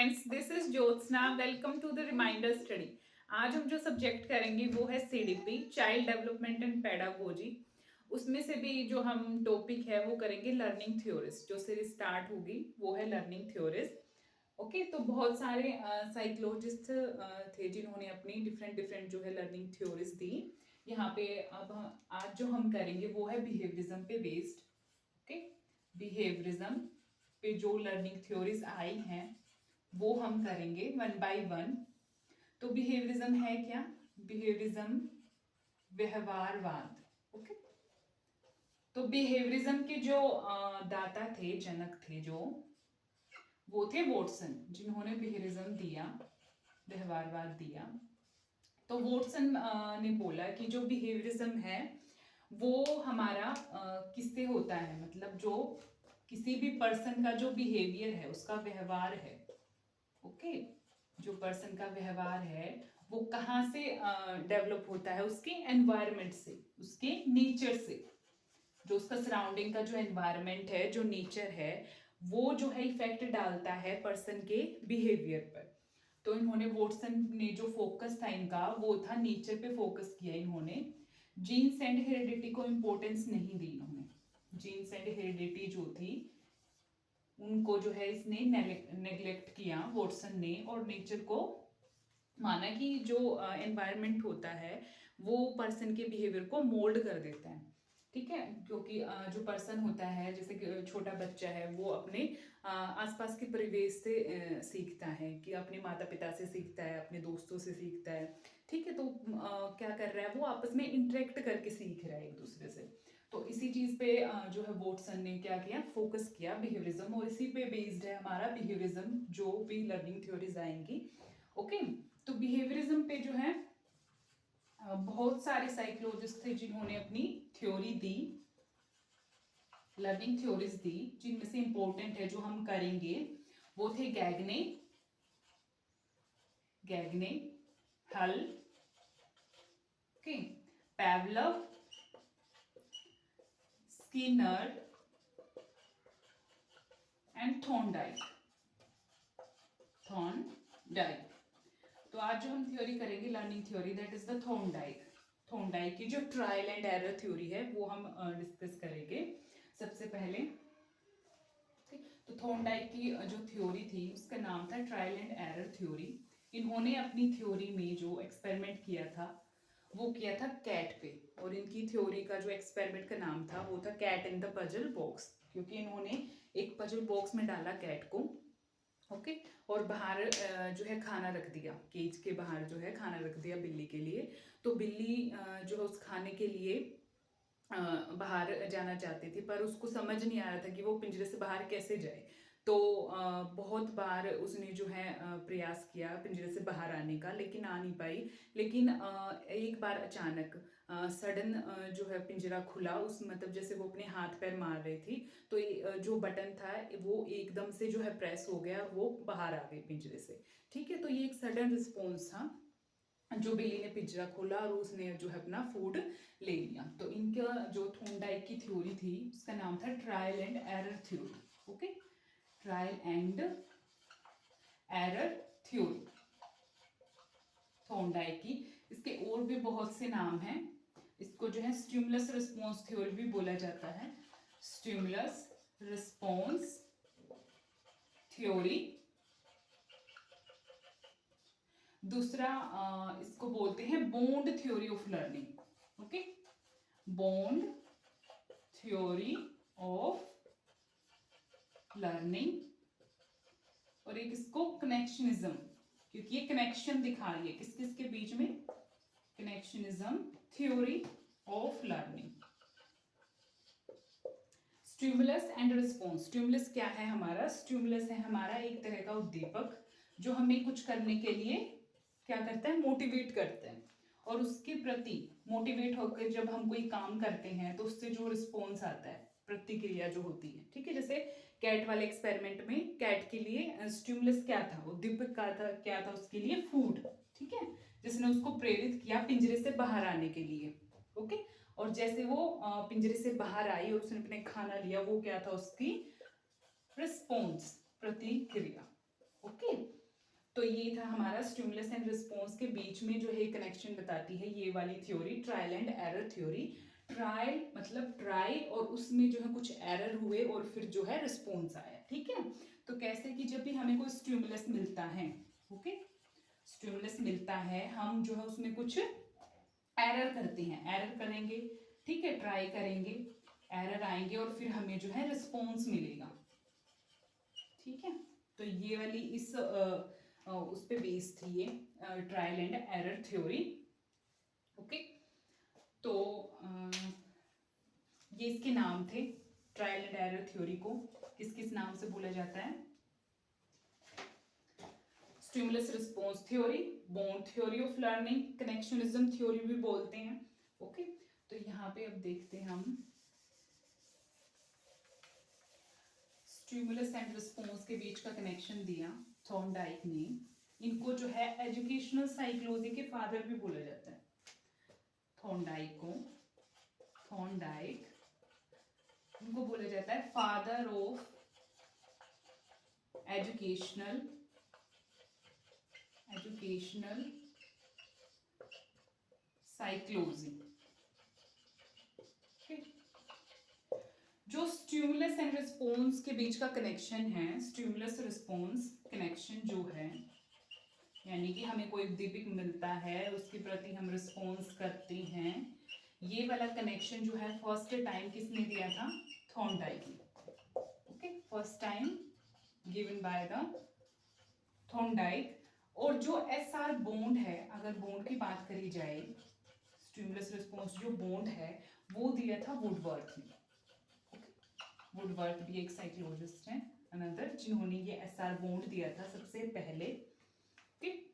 Friends, this is Jyotsna. Welcome to the reminder study. आज हम जो सब्जेक्ट करेंगे वो है CDP, child development and pedagogy. उसमें से भी जो हम टॉपिक है वो करेंगे लर्निंग थ्योरीज। जो सीरीज स्टार्ट होगी वो है लर्निंग थ्योरीज। ओके, तो बहुत सारे साइकोलॉजिस्ट थे जिन्होंने अपनी डिफरेंट डिफरेंट जो है लर्निंग थ्योरीज दी। यहाँ पे अब आज जो हम करेंगे वो है बिहेवियरिज्म पे बेस्ड। ओके, बिहेवियरिज्म पे जो लर्निंग थ्योरीज आई हैं वो हम करेंगे वन बाय वन। तो बिहेवियरिज्म है क्या? बिहेवियरिज्म व्यवहारवाद। ओके, तो बिहेवियरिज्म के जो दाता थे, जनक थे जो, वो थे वॉटसन, जिन्होंने बिहेवियरिज्म दिया, व्यवहारवाद दिया। तो वॉटसन ने बोला कि जो बिहेवियरिज्म है वो हमारा किससे होता है, मतलब जो किसी भी पर्सन का जो बिहेवियर है, उसका व्यवहार है। ओके, जो पर्सन का व्यवहार है वो कहाँ से डेवलप होता है? उसके एनवायरनमेंट से, उसके नेचर से। जो उसका सराउंडिंग का जो एनवायरनमेंट है, जो नेचर है, वो जो है इफेक्ट डालता है पर्सन के बिहेवियर पर। तो इन्होंने, वॉटसन ने जो फोकस था इनका वो था नेचर पे फोकस किया इन्होंने। जीन्स एंड हेरिडिटी को इम्पोर्टेंस नहीं दी इन्होंने। जीन्स एंड हेरिडिटी जो थी उनको जो है इसने नेग्लेक्ट किया वॉटसन ने, और नेचर को माना कि जो एनवायरनमेंट होता है वो पर्सन के बिहेवियर को मोल्ड कर देता है। ठीक है, क्योंकि जो पर्सन होता है, जैसे कि छोटा बच्चा है, वो अपने आसपास के परिवेश से सीखता है, कि अपने माता पिता से सीखता है, अपने दोस्तों से सीखता है। ठीक है, तो क्या कर रहा है, वो आपस में इंटरेक्ट करके सीख रहा है एक दूसरे से। तो इसी चीज पे जो है वॉटसन ने क्या किया, फोकस किया बिहेवियरिज्म, और इसी पे बेस्ड है हमारा बिहेवियरिज्म, जो भी लर्निंग थ्योरीज आएंगी। ओके, तो बिहेवियरिज्म पे जो है बहुत सारे साइकोलॉजिस्ट थे जिन्होंने अपनी थ्योरी दी, लर्निंग थ्योरीज दी, जिनमें से इंपॉर्टेंट है जो हम करेंगे वो थे गैगने, हल, ओके, पैवलव, स्किनर एंड थॉर्नडाइक। तो आज जो हम थ्योरी करेंगे learning theory, that is the Thorndike की जो ट्रायल एंड एरर थ्योरी है वो हम डिस्कस करेंगे सबसे पहले। तो थॉर्नडाइक की जो थ्योरी थी उसका नाम था ट्रायल एंड एरर थ्योरी। इन्होंने अपनी थ्योरी में जो एक्सपेरिमेंट किया था वो किया था कैट पे, और इनकी थ्योरी का जो एक्सपेरिमेंट का नाम था वो था cat in the puzzle box, क्योंकि इन्होंने एक पजल बॉक्स में डाला कैट को। ओके, और बाहर जो है खाना रख दिया, केज के बाहर जो है खाना रख दिया बिल्ली के लिए। तो बिल्ली जो है उस खाने के लिए बाहर जाना चाहती थी, पर उसको समझ नहीं आ रहा था कि वो पिंजरे से बाहर कैसे जाए। तो बहुत बार उसने जो है प्रयास किया पिंजरे से बाहर आने का, लेकिन आ नहीं पाई। लेकिन एक बार अचानक सडन जो है पिंजरा खुला, उस मतलब जैसे वो अपने हाथ पैर मार रही थी, तो जो बटन था वो एकदम से जो है प्रेस हो गया, वो बाहर आ गई पिंजरे से। ठीक है, तो ये एक सडन रिस्पॉन्स था जो बिल्ली ने पिंजरा खोला और उसने जो है अपना फूड ले लिया। तो इनका जो थॉर्नडाइक की थ्योरी थी उसका नाम था trial and error theory. Okay, trial and error theory Thorndike की। इसके और भी बहुत से नाम हैं। इसको जो है स्टिमुलस रिस्पॉन्स थ्योरी भी बोला जाता है, स्टिमुलस रिस्पॉन्स थ्योरी। दूसरा इसको बोलते हैं bond theory of learning. Okay, bond theory of learning. और एक इसको कनेक्शनिज्म, क्योंकि ये कनेक्शन दिखा रही है किस किस के बीच में, connectionism theory of learning. Stimulus and response. Stimulus क्या है हमारा? स्टिमुलस है हमारा एक तरह का उद्दीपक जो हमें कुछ करने के लिए क्या करता है, मोटिवेट करता है, और उसके प्रति मोटिवेट होकर जब हम कोई काम करते हैं तो उससे जो रिस्पॉन्स आता है, प्रतिक्रिया जो होती है। ठीक है, जैसे कैट वाले एक्सपेरिमेंट में कैट के लिए स्टिमुलस क्या था, उद्दीपक क्या था उसके लिए? फूड। ठीक है, जिसने उसको प्रेरित किया पिंजरे से बाहर आने के लिए। ओके, और जैसे वो पिंजरे से बाहर आई और उसने अपने खाना लिया, वो क्या था उसकी रिस्पॉन्स, प्रतिक्रिया। ओके, तो ये था हमारा स्टिमुलस एंड रिस्पॉन्स के बीच में जो है कनेक्शन बताती है ये वाली theory, trial and error theory. Trial मतलब ट्राई और उसमें जो है कुछ एरर हुए और फिर जो है रिस्पॉन्स आया, ठीक है। तो कैसे कि जब भी हमें कोई स्टिमुलस मिलता है, ओके, स्टिमुलस मिलता है, हम जो है उसमें कुछ एरर करते हैं, एरर करेंगे, ठीक है, ट्राई करेंगे, एरर आएंगे और फिर हमें जो है रिस्पॉन्स मिलेगा, ठीक है। तो ये वाली इस उस पे बेस्ड थी ये trial and error theory, okay. तो ये इसके नाम थे, ट्रायल एंड एरर थ्योरी को किस किस नाम से बोला जाता है? Stimulus response theory, bond theory of learning, connectionism theory भी बोलते हैं, ओके। तो यहाँ पे अब देखते हैं हम स्टिमुलस एंड रिस्पॉन्स के बीच का कनेक्शन दिया थॉर्नडाइक ने। इनको जो है एजुकेशनल साइकोलॉजी के फादर भी बोला जाता है, थॉर्नडाइक को, थॉर्नडाइक इनको बोला जाता है फादर ऑफ एजुकेशनल साइकोलॉजी। जो स्टिमुलस एंड रिस्पॉन्स के बीच का कनेक्शन है, स्टिमुलस रिस्पॉन्स कनेक्शन जो है, यानी कि हमें कोई उद्दीपक मिलता है, उसके प्रति हम रिस्पॉन्स करते हैं, ये वाला कनेक्शन जो है फर्स्ट टाइम किसने दिया था? थॉर्नडाइक ने, okay, first time given by the Thorndike. और जो एसआर बॉन्ड है, अगर बॉन्ड की बात करी जाए, स्टिमुलस रिस्पॉन्स जो बॉन्ड है वो दिया था वुडवर्थ ने। वुडवर्थ भी एक साइकोलॉजिस्ट हैं अनदर, जिन्होंने ये एसआर बॉन्ड दिया था सबसे पहले, ठीक।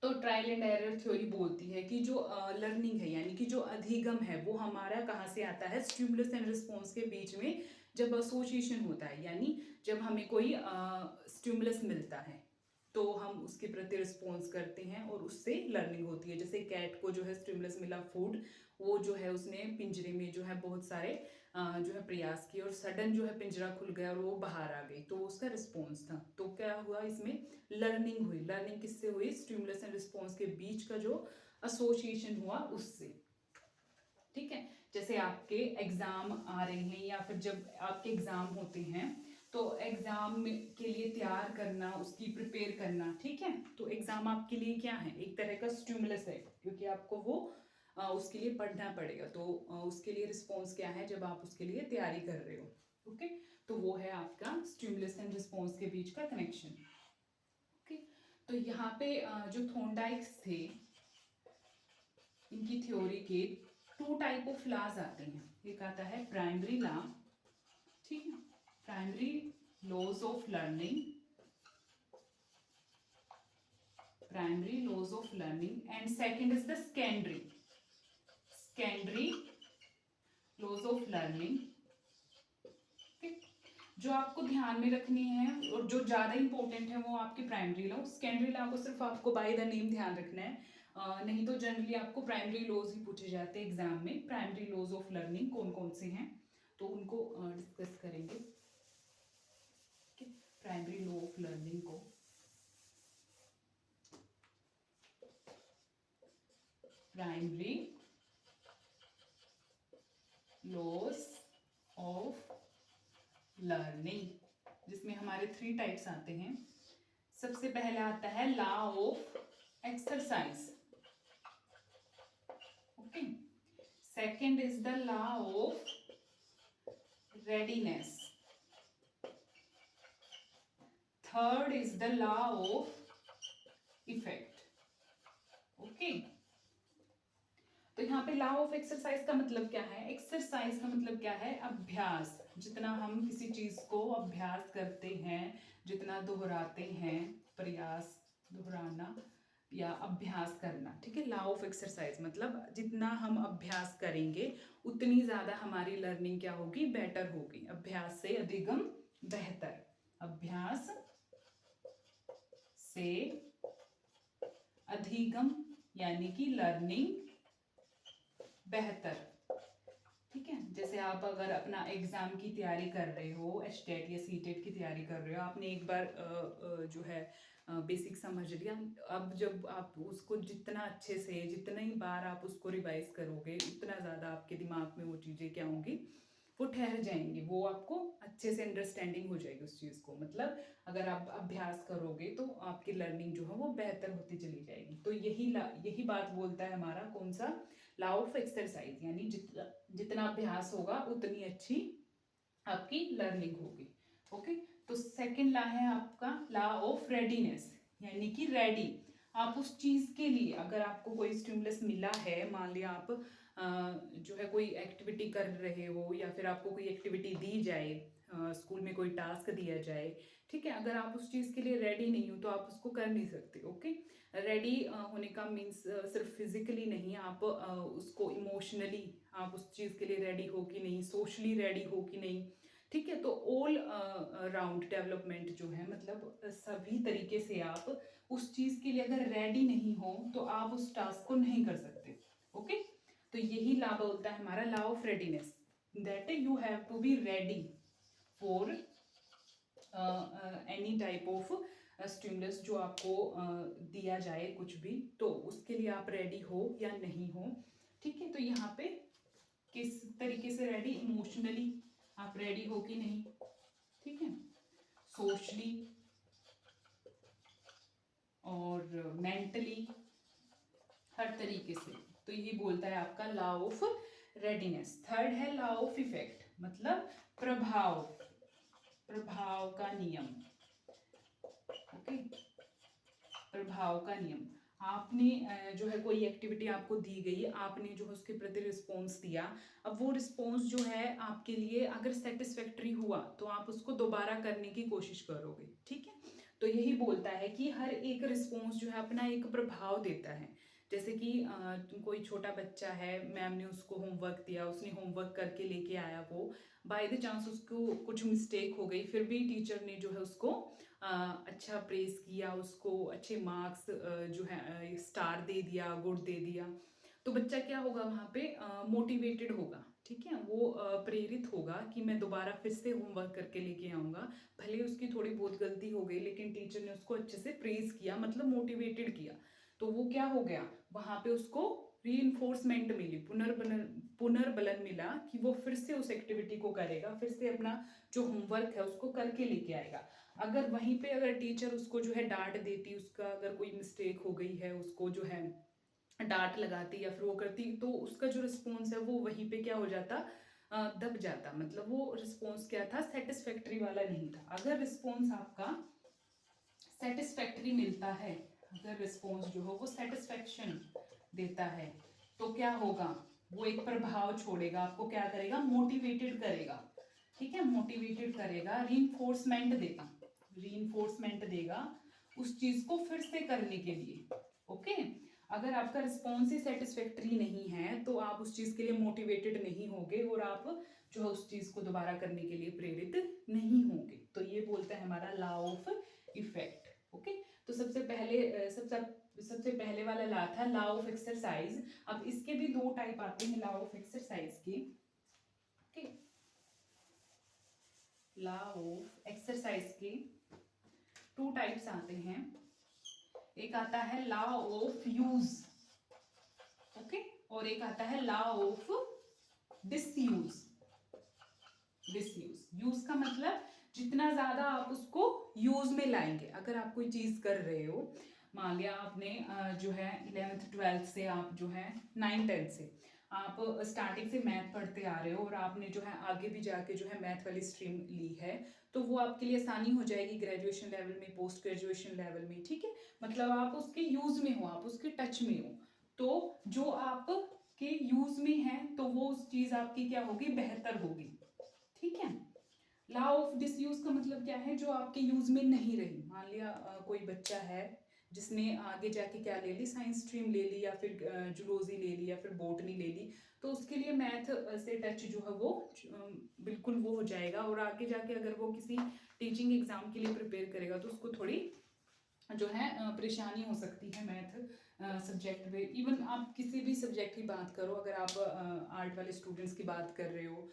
तो ट्रायल एंड एरर थ्योरी बोलती है कि जो लर्निंग है, यानी कि जो अधिगम है, वो हमारा कहाँ से आता है? स्टिमुलस एंड रिस्पॉन्स के बीच में जब एसोसिएशन होता है, यानी जब हमें कोई स्टिमुलस मिलता है तो हम उसके प्रति रिस्पॉन्स करते हैं और उससे लर्निंग होती है। जैसे कैट को जो है स्टिमुलस मिला फूड, वो जो है उसने पिंजरे में जो है बहुत सारे जो है प्रयास किए और सडन जो है पिंजरा खुल गया और वो बाहर आ गई, तो उसका रिस्पॉन्स था। तो क्या हुआ इसमें? लर्निंग हुई। लर्निंग किससे हुई? स्टिमुलस एंड रिस्पॉन्स के बीच का जो एसोसिएशन हुआ उससे, ठीक है। जैसे आपके एग्जाम आ रहे हैं या फिर जब आपके एग्जाम होते हैं तो एग्जाम के लिए तैयार करना, उसकी प्रिपेयर करना, ठीक है। तो एग्जाम आपके लिए क्या है? एक तरह का स्टिमुलस है, क्योंकि आपको वो उसके लिए पढ़ना पड़ेगा। तो उसके लिए रिस्पॉन्स क्या है जब आप उसके लिए तैयारी कर रहे हो, ओके। तो वो है आपका स्टिमुलस एंड रिस्पॉन्स के बीच का कनेक्शन, ओके। तो यहाँ पे जो थॉर्नडाइक्स थे, इनकी थ्योरी के 2 टाइप ऑफ लॉज आते हैं। एक आता है प्राइमरी लॉ, ठीक है, primary laws of learning, primary laws of learning, and second is the secondary laws of learning, जो आपको ध्यान में रखनी है और जो ज़्यादा इंपॉर्टेंट है वो आपकी प्राइमरी लॉ। सेकेंडरी लॉ को सिर्फ आपको बाय द नेम ध्यान रखना है, नहीं तो जनरली आपको प्राइमरी लॉज ही पूछे जाते हैं एग्जाम में। प्राइमरी लॉज ऑफ लर्निंग कौन कौन से हैं तो उनको डिस्कस करेंगे, प्राइमरी लॉ ऑफ लर्निंग को। प्राइमरी लॉज ऑफ लर्निंग, जिसमें हमारे 3 टाइप्स आते हैं। सबसे पहले आता है law of exercise, okay. Second is the law of readiness, third is the law of effect, okay. तो यहाँ पे लॉ ऑफ एक्सरसाइज का मतलब क्या है? एक्सरसाइज का मतलब क्या है? अभ्यास। जितना हम किसी चीज को अभ्यास करते हैं, जितना दोहराते हैं, प्रयास, दोहराना या अभ्यास करना, ठीक है। लॉ ऑफ एक्सरसाइज मतलब जितना हम अभ्यास करेंगे उतनी ज्यादा हमारी लर्निंग क्या होगी? बेटर होगी। अभ्यास से अधिगम बेहतर, अभ्यास से अधिगम यानी कि लर्निंग बेहतर, ठीक है। जैसे आप अगर अपना एग्जाम की तैयारी कर रहे हो, एचटेट या सीटेट की तैयारी कर रहे हो, आपने एक बार जो है बेसिक समझ लिया। अब जब आप उसको जितना अच्छे से, जितनी बार आप उसको रिवाइज करोगे, उतना ज़्यादा आपके दिमाग में वो चीज़ें क्या होंगी, वो ठहर जाएंगी, वो आपको अच्छे से अंडरस्टैंडिंग हो जाएगी उस चीज़ को। मतलब अगर आप अभ्यास करोगे तो आपकी लर्निंग जो है वो बेहतर होती चली जाएगी। तो यही बात बोलता है हमारा कौन सा, लॉ ऑफ एक्सरसाइज, यानी जितना अभ्यास होगा उतनी अच्छी आपकी लर्निंग होगी। ओके, तो सेकंड लॉ है आपका लॉ ऑफ रेडीनेस, यानी कि रेडी आप उस चीज़ के लिए, अगर आपको कोई स्टिमुलस मिला है, मान लिया आप जो है कोई एक्टिविटी कर रहे हो, या फिर आपको कोई एक्टिविटी दी जाए, स्कूल में कोई टास्क दिया जाए, ठीक है, अगर आप उस चीज़ के लिए रेडी नहीं हो तो आप उसको कर नहीं सकते। ओके, रेडी होने का मीन्स सिर्फ फिजिकली नहीं, आप उसको इमोशनली आप उस चीज़ के लिए रेडी हो कि नहीं, सोशली रेडी हो कि नहीं, ठीक है। तो ऑल राउंड डेवलपमेंट जो है, मतलब सभी तरीके से आप उस चीज़ के लिए अगर रेडी नहीं हो तो आप उस टास्क को नहीं कर सकते। ओके, तो यही लॉ बोलता है हमारा law of readiness, that you have to be ready for any type of stimulus जो आपको दिया जाए कुछ भी, तो उसके लिए आप रेडी हो या नहीं हो, ठीक है। तो यहाँ पे किस तरीके से रेडी, इमोशनली आप रेडी हो कि नहीं, ठीक है, सोशली और मेंटली, हर तरीके से। तो यही बोलता है आपका लॉ ऑफ रेडीनेस। थर्ड है लॉ ऑफ इफेक्ट, मतलब प्रभाव, प्रभाव का नियम। ओके, प्रभाव का नियम। आपने जो है कोई एक्टिविटी आपको दी गई, आपने जो है उसके प्रति रिस्पॉन्स दिया, अब वो रिस्पॉन्स जो है आपके लिए अगर सेटिस्फैक्ट्री हुआ तो आप उसको दोबारा करने की कोशिश करोगे, ठीक है। तो यही बोलता है कि हर एक रिस्पॉन्स जो है अपना एक प्रभाव देता है। जैसे कि कोई छोटा बच्चा है, मैम ने उसको होमवर्क दिया, उसने होमवर्क करके लेके आया, वो बाय द चांस उसको कुछ मिस्टेक हो गई, फिर भी टीचर ने जो है उसको अच्छा प्रेस किया, उसको अच्छे मार्क्स जो है स्टार दे दिया, गुड दे दिया, तो बच्चा क्या होगा वहाँ पे मोटिवेटेड होगा, ठीक है, वो प्रेरित होगा कि मैं दोबारा फिर से होमवर्क करके लेके आऊँगा। भले उसकी थोड़ी बहुत गलती हो गई लेकिन टीचर ने उसको अच्छे से प्रेस किया, मतलब मोटिवेटेड किया, तो वो क्या हो गया, वहाँ पे उसको रीइंफोर्समेंट मिली, पुनर्बलन मिला कि वो फिर से उस एक्टिविटी को करेगा, फिर से अपना जो होमवर्क है उसको करके लेके आएगा। अगर वहीं पे अगर टीचर उसको जो है डांट देती, उसका अगर कोई मिस्टेक हो गई है, उसको जो है डांट लगाती या फिर वो करती, तो उसका जो रिस्पॉन्स है वो वहीं पे क्या हो जाता, दब जाता, मतलब वो रिस्पॉन्स क्या था, सेटिस्फैक्ट्री वाला नहीं था। अगर रिस्पॉन्स आपका सेटिस्फैक्ट्री मिलता है, अगर रिस्पॉन्स जो हो वो सेटिस्फैक्शन देता है, तो क्या होगा, वो एक प्रभाव छोड़ेगा, आपको क्या करेगा, मोटिवेटेड करेगा, ठीक है, मोटिवेटेड करेगा, रीइंफोर्समेंट देगा, रीइंफोर्समेंट देगा उस चीज को फिर से करने के लिए। ओके, अगर आपका रिस्पॉन्स ही सेटिस्फैक्ट्री नहीं है तो आप उस चीज के लिए मोटिवेटेड नहीं होगे और आप जो है उस चीज को दोबारा करने के लिए प्रेरित नहीं होंगे। तो ये बोलता है हमारा लॉ ऑफ इफेक्ट। ओके, तो सबसे पहले वाला लॉ था लॉ ऑफ एक्सरसाइज। अब इसके भी दो टाइप आते हैं लॉ ऑफ एक्सरसाइज के। ओके, लॉ ऑफ एक्सरसाइज के टू टाइप्स आते हैं। एक आता है लॉ ऑफ यूज, ओके, और एक आता है law of disuse. Disuse, use का मतलब जितना ज्यादा आप उसको यूज में लाएंगे। अगर आप कोई चीज कर रहे हो, मान लिया आपने जो है 11th 12th से आप जो है 9th 10th से आप स्टार्टिंग से मैथ पढ़ते आ रहे हो और आपने जो है आगे भी जाके जो है मैथ वाली स्ट्रीम ली है, तो वो आपके लिए आसानी हो जाएगी ग्रेजुएशन लेवल में, पोस्ट ग्रेजुएशन लेवल में, ठीक है। मतलब आप उसके यूज में हो, आप उसके टच में हो, तो जो आप के यूज में है तो वो उस चीज आपकी क्या होगी, बेहतर होगी, ठीक है। लॉ ऑफ डिसयूज का मतलब क्या है, जो आपके यूज में नहीं रही। मान लिया कोई बच्चा है जिसने आगे जाके क्या ले ली, साइंस स्ट्रीम ले ली, या फिर जूलॉजी ले ली, या फिर बॉटनी ले ली, तो उसके लिए मैथ से टच जो है वो बिल्कुल वो हो जाएगा। और आगे जाके अगर वो किसी टीचिंग एग्जाम के लिए प्रिपेयर करेगा तो उसको थोड़ी जो है परेशानी हो सकती है मैथ सब्जेक्ट में। इवन आप किसी भी सब्जेक्ट की बात करो, अगर आप आर्ट वाले स्टूडेंट्स की बात कर रहे हो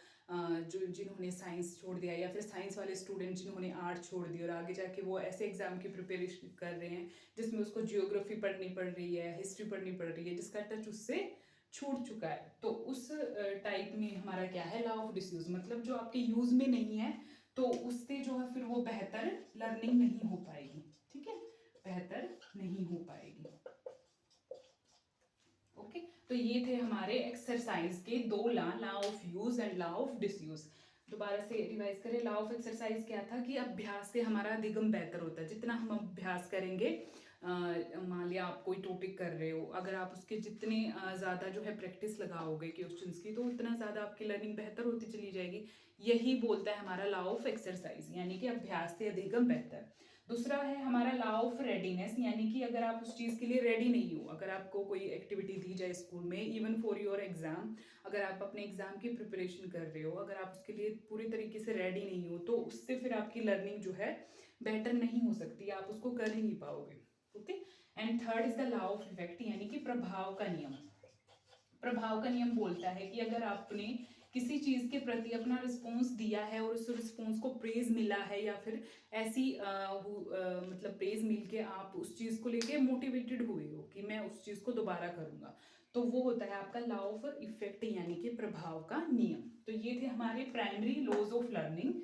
जो जिन्होंने साइंस छोड़ दिया, या फिर साइंस वाले स्टूडेंट जिन्होंने आर्ट छोड़ दिया और आगे जाके वो ऐसे एग्जाम की प्रिपरेशन कर रहे हैं जिसमें उसको जियोग्राफी पढ़नी पड़ रही है, हिस्ट्री पढ़नी पड़ रही है, जिसका टच उससे छूट चुका है, तो उस टाइप में हमारा क्या है, लॉ ऑफ डिसयूज, मतलब जो आपके यूज में नहीं है तो उससे जो है फिर वो बेहतर लर्निंग नहीं हो पाएगी। ठीक है, बेहतर नहीं हो पाएगी। ओके, तो ये थे हमारे एक्सरसाइज के दो law of use and law of disuse. दोबारा से रिवाइज करें, लॉ ऑफ एक्सरसाइज क्या था कि अभ्यास से हमारा अधिगम बेहतर होता है। जितना हम अभ्यास करेंगे, मान लिया आप कोई टॉपिक कर रहे हो, अगर आप उसके जितने ज़्यादा जो है प्रैक्टिस लगाओगे क्वेश्चंस की, तो उतना ज़्यादा आपकी लर्निंग बेहतर होती चली जाएगी। यही बोलता है हमारा लॉ ऑफ एक्सरसाइज, यानी कि अभ्यास से अधिगम बेहतर। दूसरा है हमारा लॉ ऑफ रेडीनेस, यानी कि अगर आप उस चीज़ के लिए रेडी नहीं हो, अगर आपको कोई एक्टिविटी दी जाए स्कूल में, इवन फॉर योर एग्जाम, अगर आप अपने एग्जाम की प्रिपरेशन कर रहे हो, अगर आप उसके लिए पूरी तरीके से रेडी नहीं हो, तो उससे फिर आपकी लर्निंग जो है बेटर नहीं हो सकती, आप उसको कर ही नहीं पाओगे। Okay, and third is the law of effect, यानी कि प्रभाव का नियम। प्रभाव का नियम बोलता है कि अगर आपने किसी चीज के प्रति अपना रिस्पॉन्स दिया है और उस रिस्पॉन्स को प्रेज मिला है, या फिर ऐसी मतलब प्रेज मिल के आप उस चीज को लेके मोटिवेटेड हुए हो कि मैं उस चीज को दोबारा करूंगा, तो वो होता है आपका लॉ ऑफ इफेक्ट, यानी कि प्रभाव का नियम। तो ये थे हमारे प्राइमरी लॉज ऑफ लर्निंग।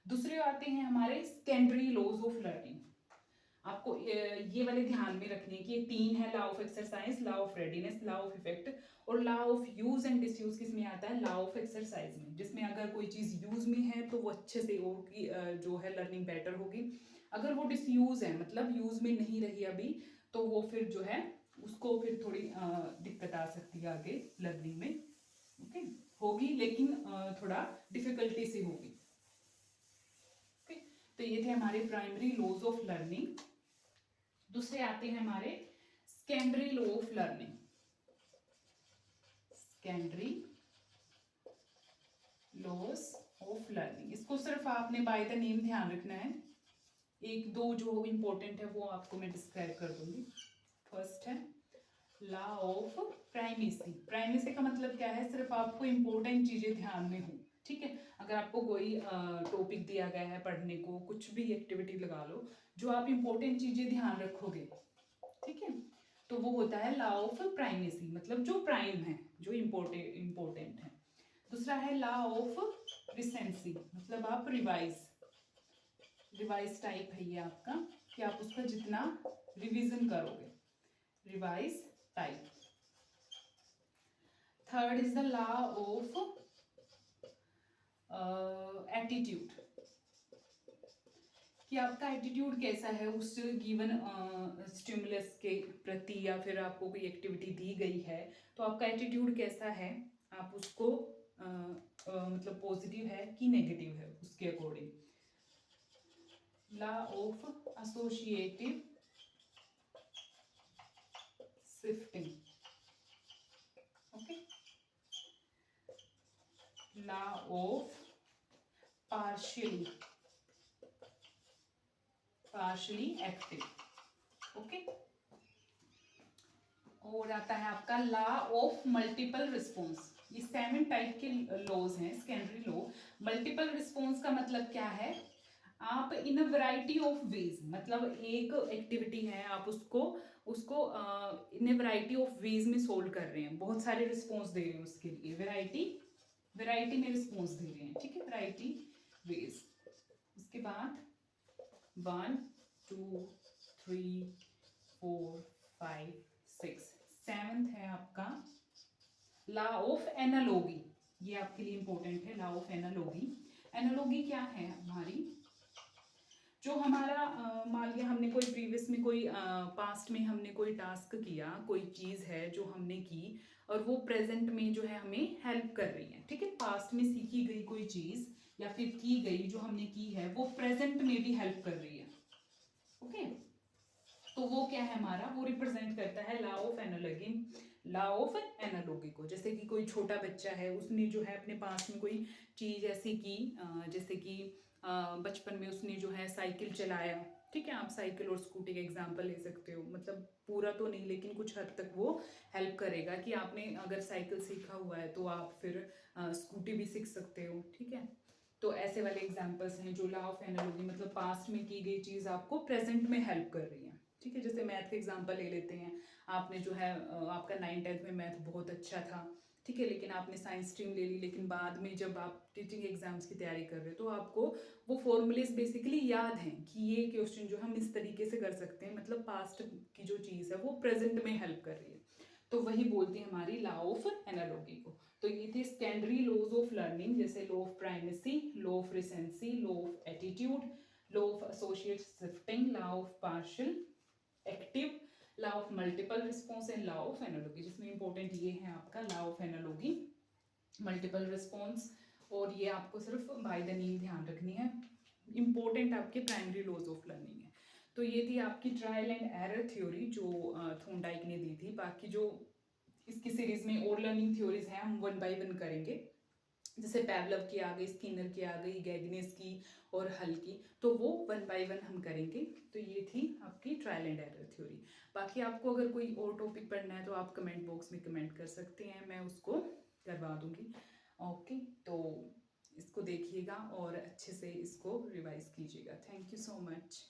दूसरे आते हैं हमारे सेकेंडरी लॉज ऑफ लर्निंग। आपको ये वाले ध्यान में रखने की, तीन है, law of exercise, law of readiness, law of effect, और law of use and disuse किस में आता है, लॉ ऑफ एक्सरसाइज में, जिसमें अगर कोई चीज यूज में है तो वो अच्छे से होगी, जो है लर्निंग बेटर होगी। अगर वो डिसयूज है, मतलब यूज में नहीं रही अभी, तो वो फिर जो है उसको फिर थोड़ी दिक्कत आ सकती है आगे लर्निंग में। ओके, होगी लेकिन थोड़ा डिफिकल्टी से होगी। ओके, तो ये थे हमारे प्राइमरी लॉज ऑफ लर्निंग। दूसरे आते हैं हमारे secondary law of learning. Secondary laws of learning, इसको सिर्फ आपने बाय द नेम ध्यान रखना है। एक दो जो इंपॉर्टेंट है वो आपको मैं डिस्क्राइब कर दूंगी। फर्स्ट है लॉ ऑफ प्राइमेसी। प्राइमेसी का मतलब क्या है, सिर्फ आपको इंपॉर्टेंट चीजें ध्यान में हो। ठीक है, अगर आपको कोई टॉपिक दिया गया है पढ़ने को, कुछ भी एक्टिविटी लगा लो, जो आप इंपॉर्टेंट चीजें ध्यान रखोगे, ठीक है, तो वो होता है लॉ ऑफ प्राइमेसी, मतलब जो प्राइम है, जो इंपॉर्टेंट है। दूसरा है लॉ ऑफ रिसेंसी, मतलब आप रिवाइज टाइप है ये आपका, कि आप उसका जितना रिवीजन करोगे, revise type. Third is the law of attitude, कि आपका एटीट्यूड कैसा है उस गिवन स्टिमुलस के प्रति, या फिर आपको कोई एक्टिविटी दी गई है तो आपका एटीट्यूड कैसा है, आप उसको मतलब पॉजिटिव है कि नेगेटिव है, उसके according. Law of associative shifting. Okay, law of partially active. Okay, और आता है आपका लॉ ऑफ मल्टीपल रिस्पॉन्स। ये 7 टाइप के लॉज हैं सेकेंडरी लॉ। मल्टीपल रिस्पॉन्स का मतलब क्या है, आप इन अ वैरायटी ऑफ वेज, मतलब एक एक्टिविटी है, आप उसको इन अ वैरायटी ऑफ वेज में सोल्व कर रहे हैं, बहुत सारे रिस्पॉन्स दे रहे हैं, उसके लिए वैरायटी में रिस्पॉन्स दे रहे हैं। ठीक है, वैरायटी वेज। उसके बाद 1 2 3 4 5 6 7th है आपका लॉ ऑफ एनालॉजी। ये आपके लिए इंपॉर्टेंट है, लॉ ऑफ एनालॉजी। एनालॉजी क्या है हमारी, जो हमारा मान लिया हमने कोई प्रीवियस में कोई पास्ट में हमने कोई टास्क किया, कोई चीज़ है जो हमने की और वो प्रेजेंट में जो है हमें हेल्प कर रही है। ठीक है, पास्ट में सीखी गई कोई चीज़ या फिर की गई जो हमने की है वो प्रेजेंट में भी हेल्प कर रही है। ओके, तो वो क्या है हमारा, वो रिप्रेजेंट करता है law of analogy, law of analogy को। जैसे कि कोई छोटा बच्चा है, उसने जो है अपने पास में कोई चीज़ ऐसी की, जैसे कि बचपन में उसने जो है साइकिल चलाया, ठीक है, आप साइकिल और स्कूटी का एग्जाम्पल ले सकते हो, मतलब पूरा तो नहीं लेकिन कुछ हद तक वो हेल्प करेगा कि आपने अगर साइकिल सीखा हुआ है तो आप फिर स्कूटी भी सीख सकते हो। ठीक है, तो ऐसे वाले एग्जाम्पल्स हैं जो लॉ ऑफ एनालॉजी, मतलब पास्ट में की गई चीज़ आपको प्रेजेंट में हेल्प कर रही है। ठीक है, जैसे मैथ का एग्जाम्पल ले लेते हैं। आपने जो है आपका 9th-10th में मैथ बहुत अच्छा था, ठीक है, लेकिन आपने साइंस स्ट्रीम ले ली, लेकिन बाद में जब आप टीचिंग एग्जाम्स की तैयारी कर रहे हो तो आपको वो फॉर्मूलेस बेसिकली याद हैं कि ये क्वेश्चन जो हम इस तरीके से कर सकते हैं, मतलब पास्ट की जो चीज़ है वो प्रेजेंट में हेल्प कर रही है। तो वही बोलती है हमारी लॉ ऑफ एनालॉजी को। तो ये थे सेकेंडरी लॉज ऑफ लर्निंग, जैसे law of primacy, law of recency, law of attitude, law of associate shifting, law of partial active, law of multiple response and law of analogy, जिसमें important ये है आपका law of analogy, multiple response, और ये आपको सिर्फ by the name ध्यान रखनी है, इंपॉर्टेंट आपके प्राइमरी लॉज ऑफ लर्निंग है। तो ये थी आपकी ट्रायल एंड एरर थ्योरी जो थॉर्नडाइक ने दी थी। बाकी जो इसकी सीरीज में और लर्निंग थ्योरीज हैं हम 1 बाय 1 करेंगे, जैसे पैवलव की आ गई, स्किनर की आ गई, गैगनेस की और हल की, तो वो 1 बाय 1 हम करेंगे। तो ये थी आपकी ट्रायल एंड एरर थ्योरी। बाकी आपको अगर कोई और टॉपिक पढ़ना है तो आप कमेंट बॉक्स में कमेंट कर सकते हैं, मैं उसको करवा दूंगी। ओके, तो इसको देखिएगा और अच्छे से इसको रिवाइज कीजिएगा। Thank you so much.